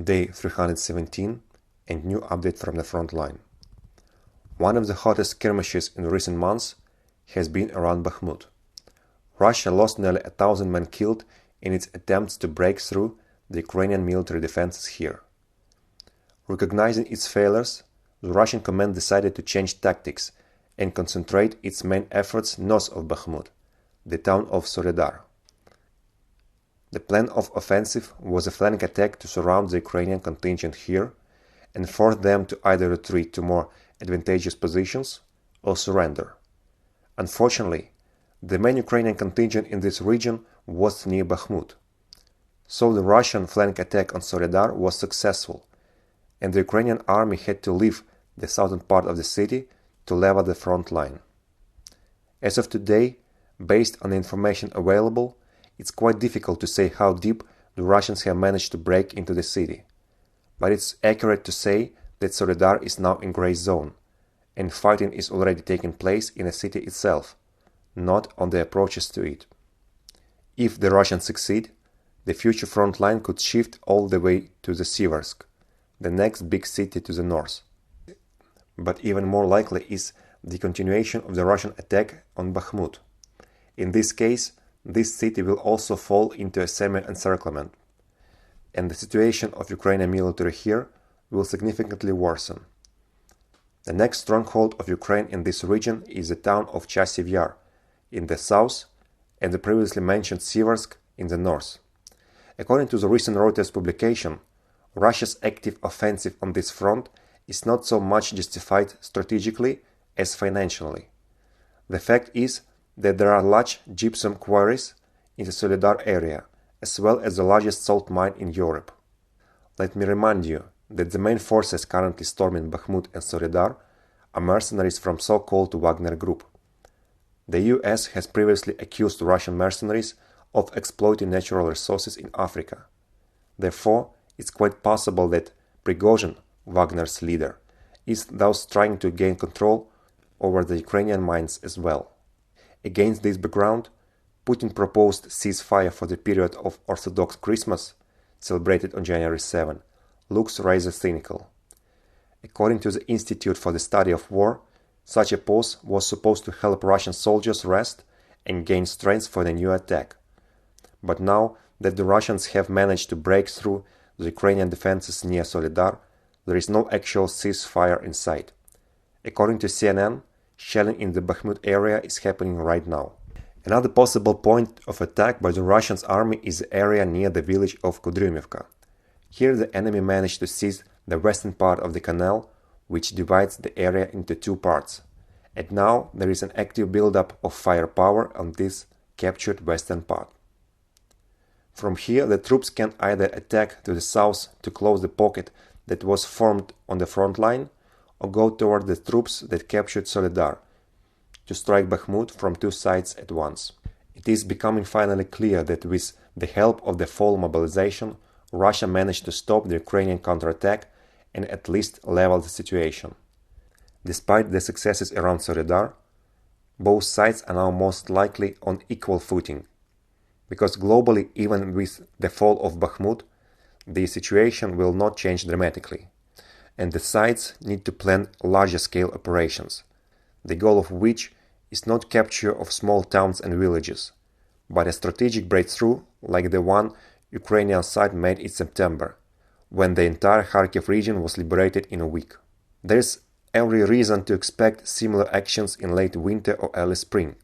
Day 317 and new update from the front line. One of the hottest skirmishes in recent months has been around Bakhmut. Russia lost nearly 1,000 men killed in its attempts to break through the Ukrainian military defenses here. Recognizing its failures, the Russian command decided to change tactics and concentrate its main efforts north of Bakhmut, the town of Soledar. The plan of offensive was a flank attack to surround the Ukrainian contingent here and force them to either retreat to more advantageous positions or surrender. Unfortunately, the main Ukrainian contingent in this region was near Bakhmut, so the Russian flank attack on Soledar was successful, and the Ukrainian army had to leave the southern part of the city to level the front line. As of today, based on the information available, it's quite difficult to say how deep the Russians have managed to break into the city, but it's accurate to say that Soledar is now in gray zone, and fighting is already taking place in the city itself, not on the approaches to it. If the Russians succeed, the future front line could shift all the way to the Siversk, the next big city to the north. But even more likely is the continuation of the Russian attack on Bakhmut. In this case, this city will also fall into a semi-encirclement, and the situation of Ukrainian military here will significantly worsen. The next stronghold of Ukraine in this region is the town of Chasiv Yar in the south and the previously mentioned Siversk in the north. According to the recent Reuters publication, Russia's active offensive on this front is not so much justified strategically as financially. The fact is that there are large gypsum quarries in the Soledar area, as well as the largest salt mine in Europe. Let me remind you that the main forces currently storming Bakhmut and Soledar are mercenaries from so-called Wagner Group. The US has previously accused Russian mercenaries of exploiting natural resources in Africa. Therefore, it's quite possible that Prigozhin, Wagner's leader, is thus trying to gain control over the Ukrainian mines as well. Against this background, Putin proposed ceasefire for the period of Orthodox Christmas, celebrated on January 7, looks rather cynical. According to the Institute for the Study of War, such a pause was supposed to help Russian soldiers rest and gain strength for the new attack. But now that the Russians have managed to break through the Ukrainian defenses near Soledar, there is no actual ceasefire in sight. According to CNN, shelling in the Bakhmut area is happening right now. Another possible point of attack by the Russian army is the area near the village of Kudryumivka. Here the enemy managed to seize the western part of the canal, which divides the area into two parts, and now there is an active buildup of firepower on this captured western part. From here the troops can either attack to the south to close the pocket that was formed on the front line, or go toward the troops that captured Soledar, to strike Bakhmut from two sides at once. It is becoming finally clear that with the help of the fall mobilization, Russia managed to stop the Ukrainian counterattack and at least level the situation. Despite the successes around Soledar, both sides are now most likely on equal footing, because globally, even with the fall of Bakhmut, the situation will not change dramatically, and the sides need to plan larger-scale operations, the goal of which is not capture of small towns and villages, but a strategic breakthrough like the one Ukrainian side made in September, when the entire Kharkiv region was liberated in a week. There is every reason to expect similar actions in late winter or early spring.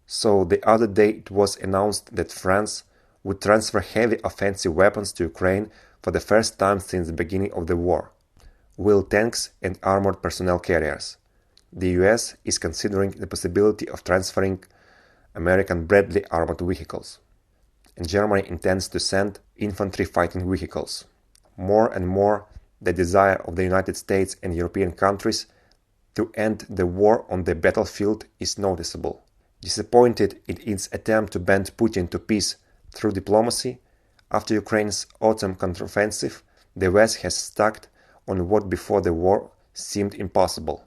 So the other day it was announced that France would transfer heavy offensive weapons to Ukraine for the first time since the beginning of the war, with tanks and armored personnel carriers. The US is considering the possibility of transferring American Bradley armored vehicles, and Germany intends to send infantry fighting vehicles. More and more, the desire of the United States and European countries to end the war on the battlefield is noticeable. Disappointed in its attempt to bend Putin to peace through diplomacy, after Ukraine's autumn counteroffensive, the West has stuck on what before the war seemed impossible: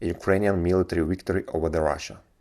a Ukrainian military victory over Russia.